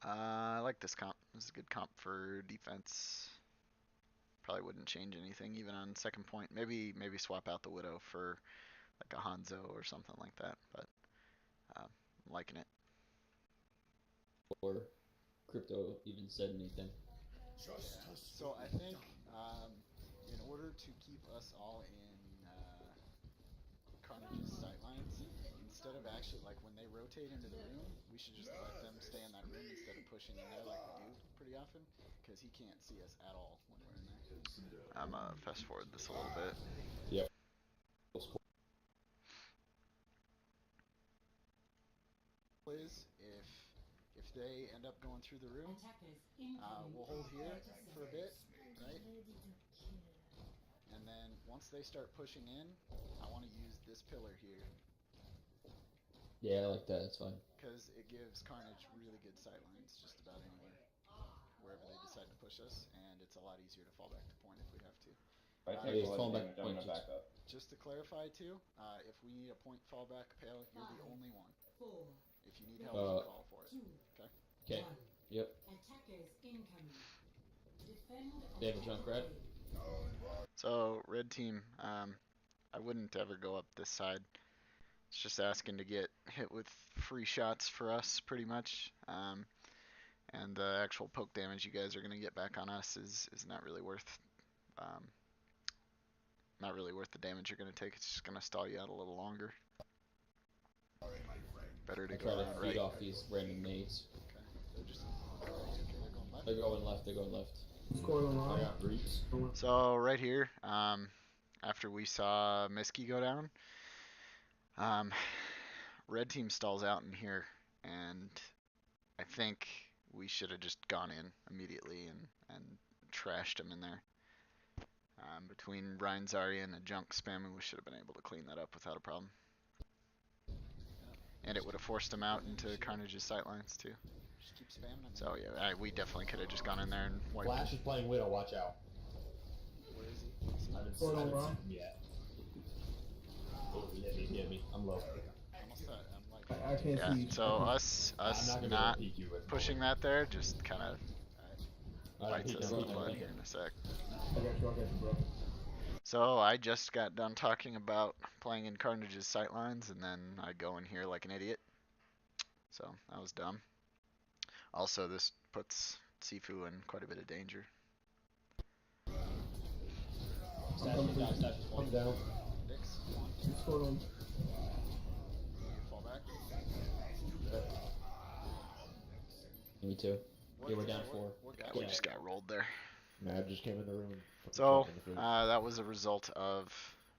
I like this comp. This is a good comp for defense. Probably wouldn't change anything even on second point. Maybe swap out the Widow for like a Hanzo or something like that. But I'm liking it. Or Crypto even said anything. Yeah. So I think in order to keep us all in Carnage's sightlines, instead of actually like when they rotate into the room, we should just let them stay in that room instead of pushing in there like we do pretty often, because he can't see us at all when we're in there. I'm fast forward this a little bit. Yep. Is if they end up going through the room, we'll hold here for a bit, right? And then once they start pushing in, I want to use this pillar here. Yeah, I like that. That's fine. Because it gives Carnage really good sightlines just about anywhere, wherever they decide to push us, and it's a lot easier to fall back to point if we have to. Fall back to point. Just to clarify too, if we need a point fallback, Pale, you're the only one. If you need help, you call for it. Okay? Okay. Yep. They have a Junkrat. So, red team, I wouldn't ever go up this side. It's just asking to get hit with free shots for us, pretty much. And the actual poke damage you guys are going to get back on us is not really worth the damage you're going to take. It's just going to stall you out a little longer. Better to go around right. Feed off these random nades. Okay. They're going left. They're going left. What's going on? I got breach. So right here, after we saw Miski go down, red team stalls out in here, and I think we should have just gone in immediately and trashed him in there. Between Ryan Zarya and the junk spamming, we should have been able to clean that up without a problem. And it would have forced him out into Carnage's sightlines too. So yeah, we definitely could have just gone in there and wiped Flash is playing Widow, watch out. Where is he? I haven't seen him yet. Oh, he hit me. I'm low. I can't see. So us not pushing that there just kind of bites us in the butt here in a sec. I got you, bro. So I just got done talking about playing in Carnage's sightlines, and then I go in here like an idiot. So that was dumb. Also, this puts Sifu in quite a bit of danger. I'm down. What's going on? Fall back. Me too. Yeah, we're down 4. We just got rolled there. Mad just came in the room. So that was a result of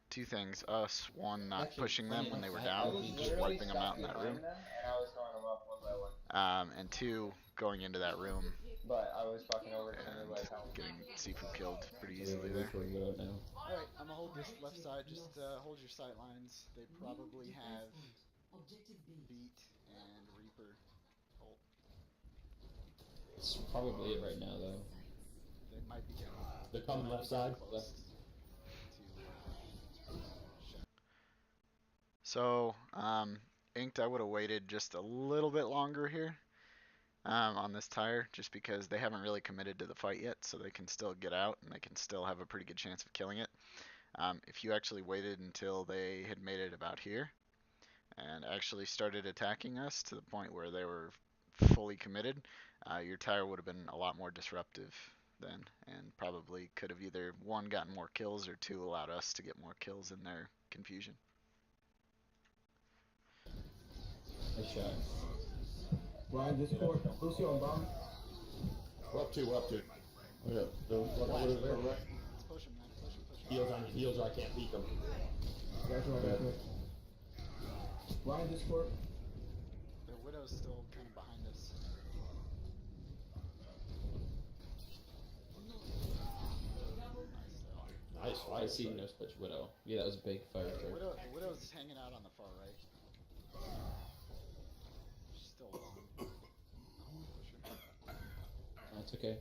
two things. Us, one, not pushing them when they were down, just wiping them out in that room. And two, going into that room and getting Sifu killed pretty easily there. Alright, I'm gonna hold this left side. Just hold your sight lines. They probably have Beat and Reaper ult. It's probably it right now, though. They might be getting They're coming left side. Left. So, Inked, I would have waited just a little bit longer here on this tire, just because they haven't really committed to the fight yet, so they can still get out and they can still have a pretty good chance of killing it. If you actually waited until they had made it about here and actually started attacking us to the point where they were fully committed, your tire would have been a lot more disruptive then, and probably could have either, one, gotten more kills, or two, allowed us to get more kills in their confusion. Nice shot. Ryan, Discord. Lucy on bomb. We're up 2, we're up 2. Okay. Let's push him, man. Push him. Heals, I can't beat them. Got you. Ryan, Discord. The Widow's still kind of behind us. Nice. I see no switch Widow. Yeah, that was a big fire The turret. Widow's hanging out on the far right. She's still long. That's okay.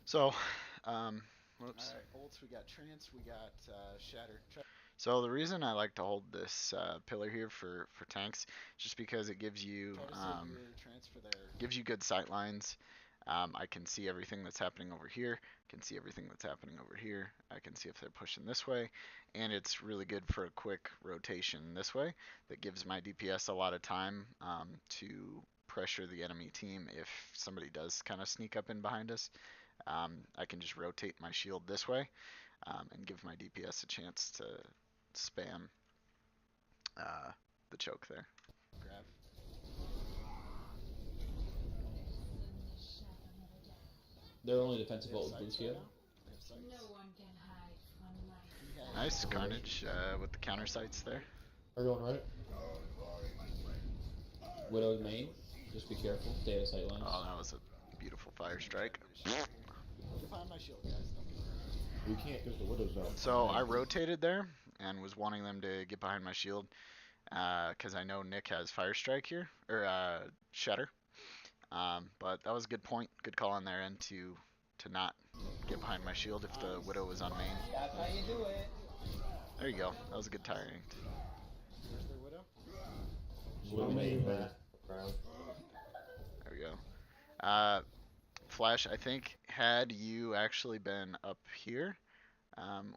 So, whoops. Alright, ults, we got Trance, we got Shatter. So the reason I like to hold this pillar here for tanks, is just because it gives you good sight lines. I can see everything that's happening over here. Can see everything that's happening over here. I can see if they're pushing this way, and it's really good for a quick rotation this way. That gives my DPS a lot of time to pressure the enemy team if somebody does kind of sneak up in behind us. I can just rotate my shield this way and give my DPS a chance to spam the choke there. Grab. They're only defensive ult with Lucio. Nice Carnage with the counter sights there. Are going right? Widow's main. Just be careful. Stay out of sight lines. Oh, that was a beautiful fire strike. Behind my shield, guys. We can't because the Widow's out. So I rotated there and was wanting them to get behind my shield because I know Nick has fire strike here or shatter. But that was a good point, good call on their end to not get behind my shield if the Widow was on main. That's how you do it. There you go. That was a good tire inked. Where's their widow? There we go. Flash, I think had you actually been up here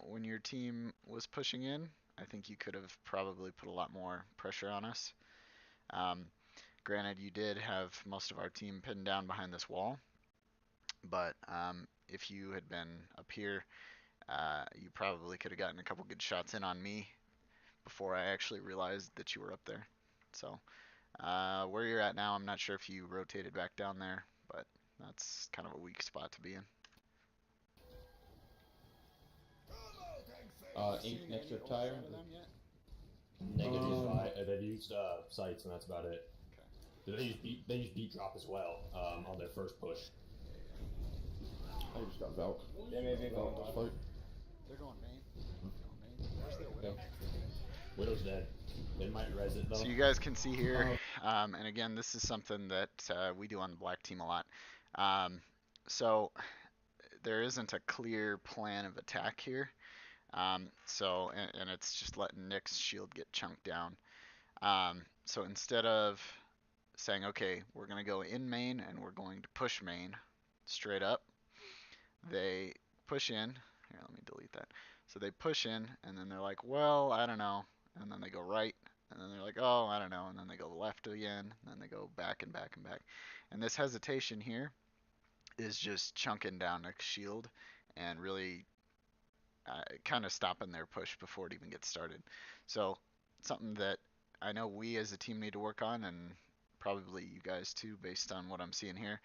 when your team was pushing in, I think you could have probably put a lot more pressure on us. Granted, you did have most of our team pinned down behind this wall, but if you had been up here, you probably could have gotten a couple good shots in on me before I actually realized that you were up there. So where you're at now, I'm not sure if you rotated back down there, but that's kind of a weak spot to be in. Ink next to tire. Negative. They've used sights, and that's about it. Okay. They use beat drop as well on their first push. I just got Valk. They may be going Valk, fight. They're going main. Where's their Widow? Widow's dead. They might res it though. So you guys can see here, and again, this is something that we do on the black team a lot. So there isn't a clear plan of attack here. And it's just letting Nick's shield get chunked down. So instead of saying, okay, we're going to go in main and we're going to push main straight up, they push in. Here, let me delete that. So they push in, and then they're like, well, I don't know. And then they go right, and then they're like, oh, I don't know. And then they go left again, and then they go back and back and back. And this hesitation here is just chunking down Nick's shield and really kind of stopping their push before it even gets started. So something that I know we as a team need to work on, and probably you guys too, based on what I'm seeing here.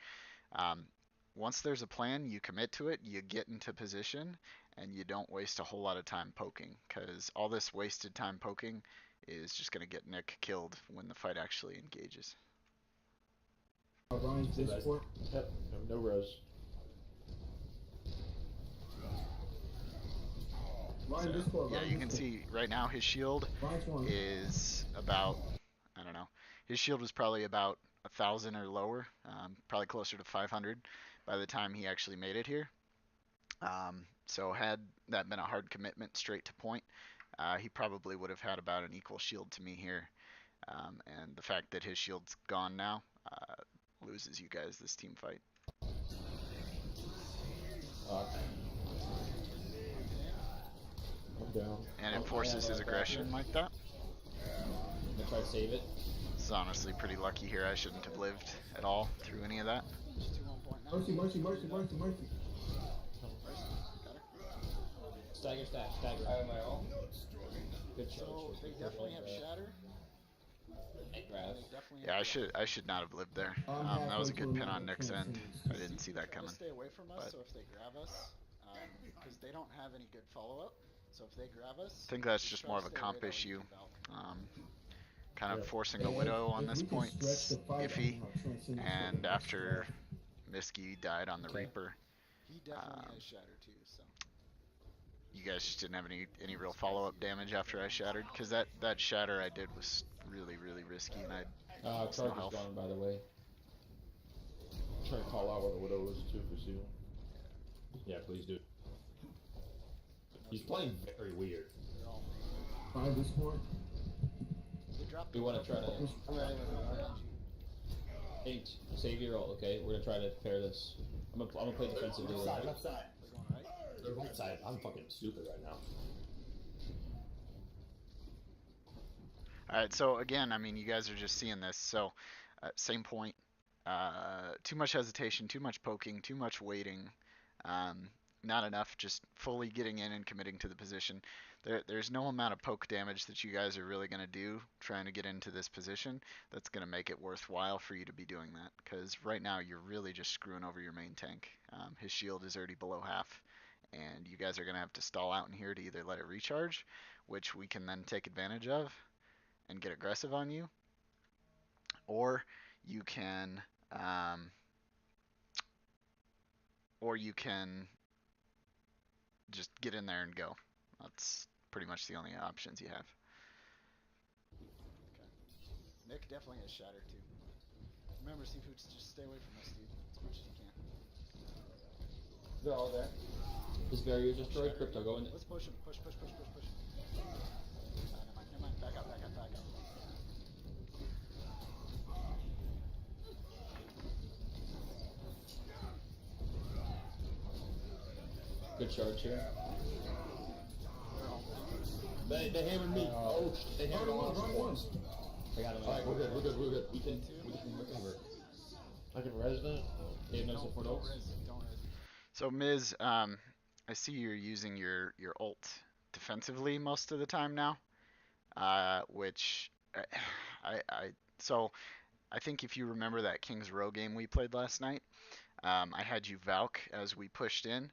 Once there's a plan, you commit to it, you get into position, and you don't waste a whole lot of time poking, because all this wasted time poking is just going to get Nick killed when the fight actually engages. Ryan's Discord. Yep, no res. Ryan Discord. Yeah, you can see right now his shield is about, I don't know, his shield was probably about 1,000 or lower, probably closer to 500 by the time he actually made it here. So had that been a hard commitment straight to point, he probably would have had about an equal shield to me here. And the fact that his shield's gone now loses you guys this team fight. I'm down. And it forces his aggression like that. I'm gonna try to save it. This is honestly pretty lucky here. I shouldn't have lived at all through any of that. Mercy, mercy, mercy, mercy, mercy. Stagger, stagger. I have my own. Good shot. So they definitely have shatter. Grab. Yeah, I should not have lived there. That was a good pin on Nick's end. I didn't see that coming. Stay away from us, But so if they grab us, because they don't have any good follow-up, so if they grab us, I think that's just try more to of a stay comp away, don't issue. leave Valk. Kind of forcing a Widow on this point's iffy. And after Miski died on the Reaper, He definitely has shatter too, so. you guys just didn't have any real follow-up damage after I shattered, because that shatter I did was really risky, and I lost no Charge is health. gone, by the way. Try to call out where the Widow is too for Seal. Yeah, please do. He's playing very weird. By this point, They dropped We the want to try to. I'm ready with the RPG. Eight. Save your roll, okay? We're gonna try to pair this. I'm gonna play defensively. Left side, left side. They're going right. They're right side. I'm fucking stupid right now. All right, so again, I mean, you guys are just seeing this. So, same point. Too much hesitation, too much poking, too much waiting. Not enough just fully getting in and committing to the position. There's no amount of poke damage that you guys are really going to do trying to get into this position that's going to make it worthwhile for you to be doing that. Because right now you're really just screwing over your main tank. His shield is already below half. And you guys are going to have to stall out in here to either let it recharge, which we can then take advantage of and get aggressive on you, or you can just get in there and go. That's pretty much the only options you have. Okay. Nick definitely has shatter too. Remember, Seafoods, just stay away from this dude as much as you can. They're all there. This barrier is destroyed. Shatter. Crypto, go in. Let's push him. Push. Never mind. Back up. Good charge here. They hammered me. Oh, shit. They hammered all Run once. I got him. Alright, we're good. We can recover. I can res that. They have no support Don't ults. res. Don't res. So Miz, I see you're using your ult defensively most of the time now, which so I think if you remember that King's Row game we played last night, I had you Valk as we pushed in.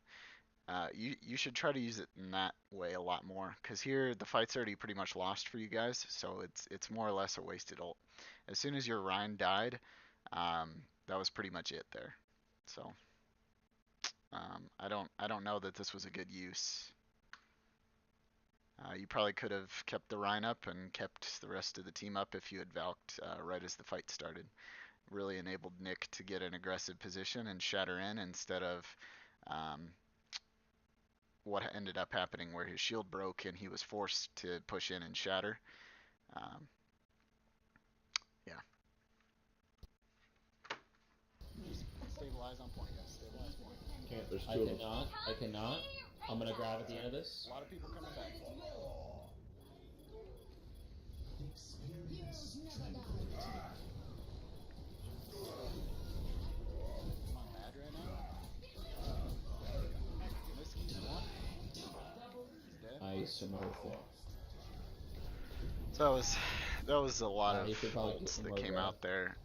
You should try to use it in that way a lot more, because here the fight's already pretty much lost for you guys, so it's more or less a wasted ult. As soon as your Rhine died, that was pretty much it there. So I don't know that this was a good use. You probably could have kept the Rhine up and kept the rest of the team up if you had Valked right as the fight started. Really enabled Nick to get an aggressive position and shatter in instead of what ended up happening where his shield broke and he was forced to push in and shatter. Yeah. Just stabilize on point, guys. Stabilize point. Can't. There's I two of them. cannot. I'm gonna grab at the end of this. A lot of people coming back. I'm on mad right now. Whiskey's one. He's dead. Nice, America. So that was a lot You could of probably get ults some that more came grab. out there.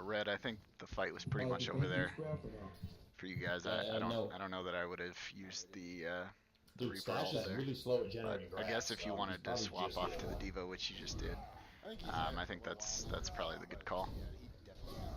Red, I think the fight was pretty much over there for you guys. I don't know that I would have used the Dude, Reaper Stash ult is there. really slow at But generating I guess grabs, if you so wanted he's to probably swap just off getting to the it. Diva, which you just did, I think he's I think that's probably the good call. Yeah, he definitely has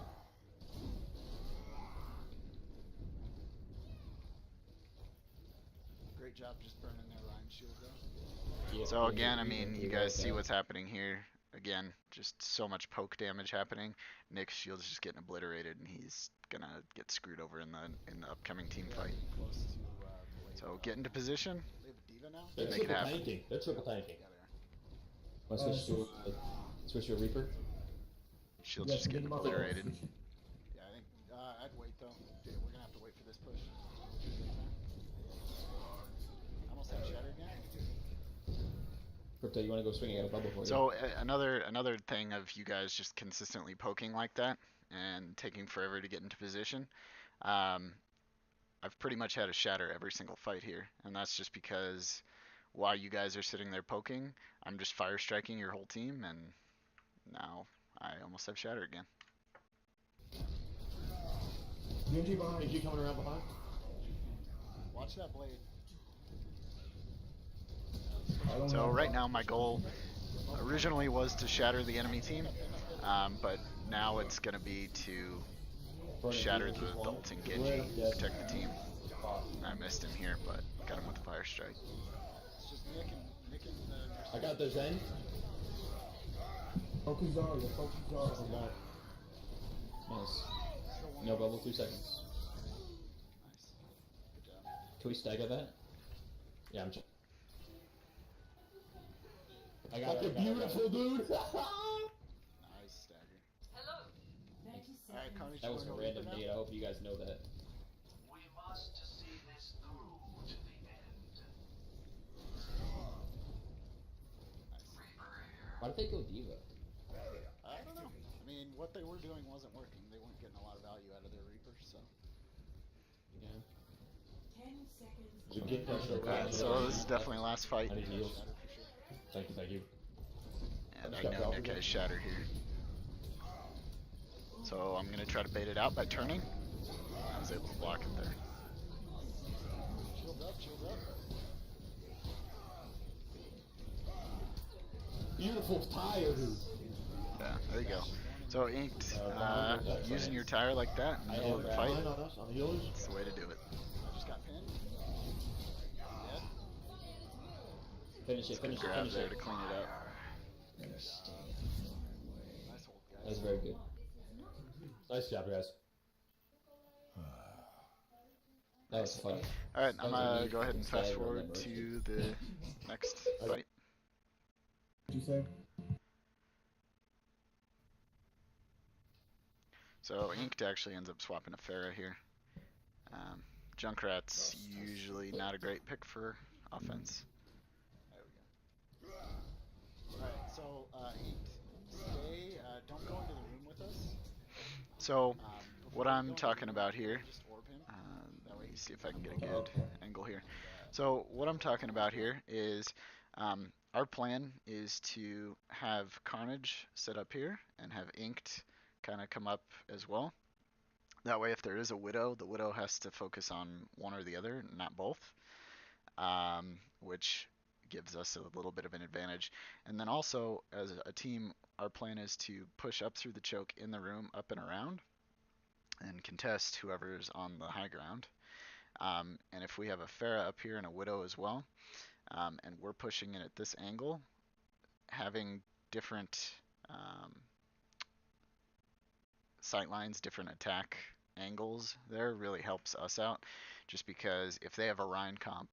it. Great job just burning their Rhine shield though. Yeah, So yeah, again, I you mean, can you do guys that. see what's happening here. Again, just so much poke damage happening. Nick's shield's just getting obliterated, and he's gonna get screwed over in the upcoming team They are fight. getting close to Blade. So get into position. They have a Diva now? They're Make it triple happen. tanking. They're triple tanking. Yeah, they are. Want to switch to a Reaper? Shield's just getting obliterated. Yeah, I think I'd wait though. Dude, we're gonna have to wait for this push. Almost had shatter again. Crypto, you want to go swing? I got a bubble for you. So another thing of you guys just consistently poking like that and taking forever to get into position. I've pretty much had a shatter every single fight here, and that's just because while you guys are sitting there poking, I'm just fire striking your whole team, and now I almost have shatter again. Genji behind. Is you coming around behind? Watch that blade. So right now my goal originally was to shatter the enemy team, but now it's going to be to shatter the ult and Genji, protect the team. I missed him here, but got him with the fire strike. It's just Nick and I got their Zen. Focus Zarya. Focus Zarya. I'm back. Nice. still one. No bubble, 2 seconds. Nice. Good job. Can we stagger that? Yeah, I'm. I got it. Fucking beautiful, dude. Nice stagger. Alright, Carnage. That was a you wanna go random Reaper now? nade. I hope you guys know that. We must see this through to the end. Reaper here. Why did they go Diva? I don't know. I mean, what they were doing wasn't working. They weren't getting a lot of value out of their Reaper, so. Yeah. 10 seconds. Should get pressure Okay, around. so this is definitely last fight. I need heals. Shatter for sure. Thank you, thank you. And I know Nick has shatter here. So I'm gonna try to bait it out by turning. I was able to block it there. Shield up, shield up. Beautiful tire, dude. Yeah, there you go. So inked, using your tire like that in the middle of the fight, Behind on us, on the healers. that's the way to do it. I just got pinned. Dead. Finish it, finish it, Grab finish there it. to clean it up. Nice hold, guys. That was very good. Nice job, guys. That was fun. Alright, That I'm was a gonna neat go ahead and stagger fast on forward that to the next fight. What'd you say? So inked actually ends up swapping a Pharah here. Junkrat's usually not a great pick for offense. There we go. Alright, so, Inked, stay, don't go into the room with us. So Before what you I'm go into talking the about room, here, just orb him. let me see if I can get a good angle here. So what I'm talking about here is our plan is to have Carnage set up here and have Inked kind of come up as well. That way if there is a Widow, the Widow has to focus on one or the other, not both, which gives us a little bit of an advantage. And then also as a team, our plan is to push up through the choke in the room, up and around, and contest whoever's on the high ground. And if we have a Pharah up here and a Widow as well, and we're pushing it at this angle, having different sight lines, different attack angles there really helps us out, just because if they have a Rhine comp,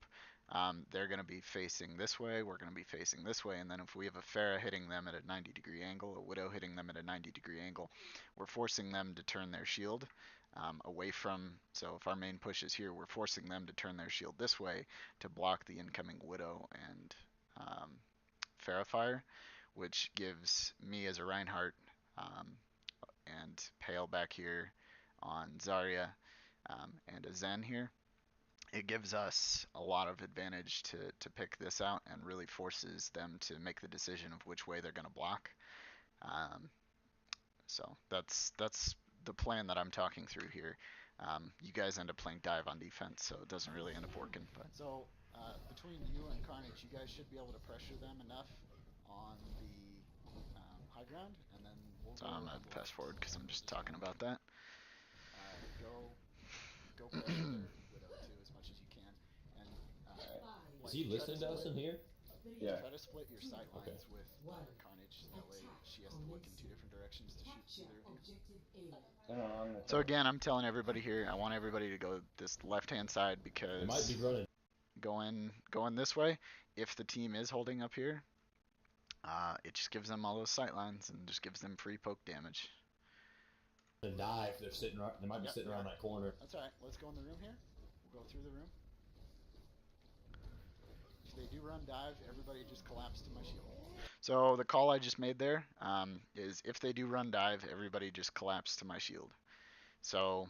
they're going to be facing this way, we're going to be facing this way, and then if we have a Pharah hitting them at a 90-degree angle, a Widow hitting them at a 90-degree angle, we're forcing them to turn their shield away from, so if our main push is here, we're forcing them to turn their shield this way to block the incoming Widow and Pharah fire, which gives me as a Reinhardt and Pale back here on Zarya and a Zen here, it gives us a lot of advantage to pick this out and really forces them to make the decision of which way they're going to block. So that's the plan that I'm talking through here. You guys end up playing dive on defense, so it doesn't really end up working. But So, between you and Carnage, you guys should be able to pressure them enough on the high ground, and then we'll so go I'm around gonna the fast left. forward because I'm just talking about that. Go pressure their Widow too as much as you can, and Is he listening to us in here? Yeah. try to split your sight lines Okay. with Carnage. That way, she has to look in two different directions to shoot either of you. So again, I'm telling everybody here, I want everybody to go this left-hand side It might because be running. going this way, if the team is holding up here, it just gives them all those sight lines and just gives them free poke damage. And die if they're sitting right. They might be Yep, sitting around yeah. that corner. That's alright. Let's go in the room here. We'll go through the room. If they do run dive, everybody just collapse to my shield. So the call I just made there is if they do run dive, everybody just collapse to my shield. So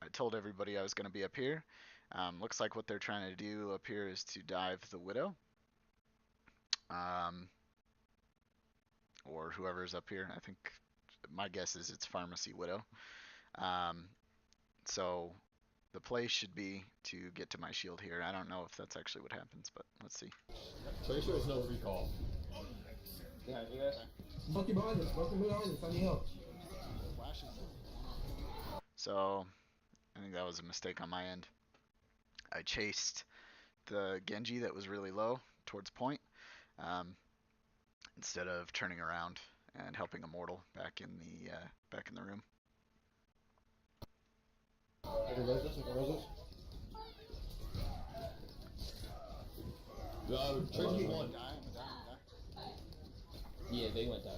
I told everybody I was going to be up here. Looks like what they're trying to do up here is to dive the Widow. Or whoever's up here. I think my guess is it's Pharmacy Widow. So the play should be to get to my shield here. I don't know if that's actually what happens, but let's see. Pretty sure it's no recall. Yeah, you guys. Monkey behind us, I need help. Flashes. So I think that was a mistake on my end. I chased the Genji that was really low towards point instead of turning around and helping Immortal back in the room. I can res this, I can res this. Tracer's one. Die, I'm a die. Yeah, they went dive.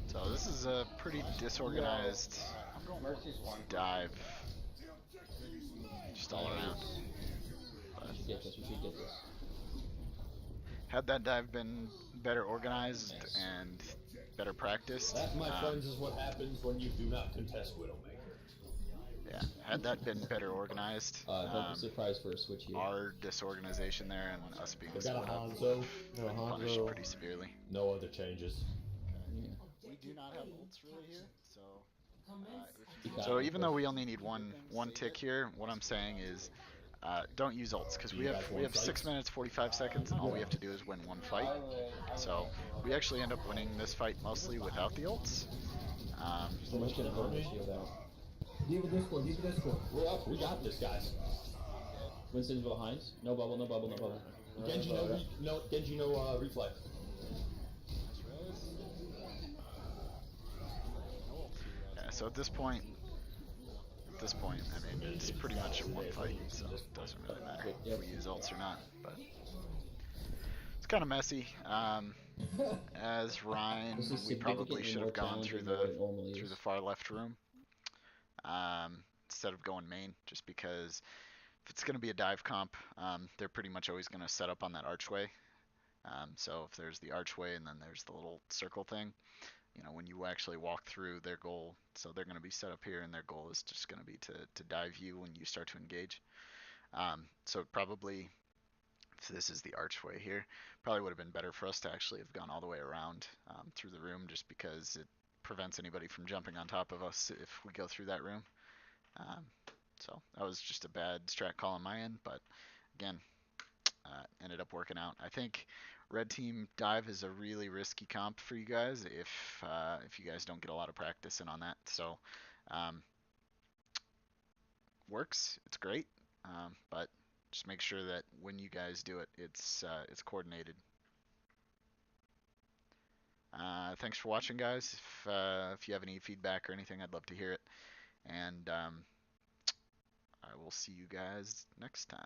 So this is a pretty disorganized I'm going Mercy's one. dive, just all around. We should get this. We should get this. Had that dive been better organized Nice. and better practiced, That, my friends, is what happens when you do not contest Widowmaker. yeah, had that been better organized, Don't be surprised for a switch here. our disorganization there and us being They split got a up Hanzo. No, punished Hanzo. pretty severely. No other changes. Yeah. We do not have ults really here, so if you Because- So even though we only need one tick here, what I'm saying is don't use ults because we You have guys want 6 fights? minutes 45 seconds and all we have to do is win one fight. So we actually end up winning this fight mostly without the ults. So much gonna hold the shield out. Leave a Discord, leave a Discord. We're up. We got this, guys. Winston's behind. No bubble, no bubble, no bubble. Genji, Genji, no reflex. Yeah, so at this point, I mean, it's pretty much a one fight, so it doesn't really matter if we use ults or not. But it's kind of messy. As Ryan, This is we probably significantly should more have gone through challenging than what it the normally is. far left room instead of going main, just because if it's going to be a dive comp, they're pretty much always going to set up on that archway. So if there's the archway and then there's the little circle thing, you know, when you actually walk through, their goal, so they're going to be set up here and their goal is just going to be to dive you when you start to engage. So probably, if this is the archway here, probably would have been better for us to actually have gone all the way around through the room, just because it prevents anybody from jumping on top of us if we go through that room. So that was just a bad strat call on my end, but again, ended up working out. I think red team dive is a really risky comp for you guys if you guys don't get a lot of practice in on that. So works, it's great, but just make sure that when you guys do it, it's coordinated. Thanks for watching, guys. If you have any feedback or anything, I'd love to hear it. And I will see you guys next time.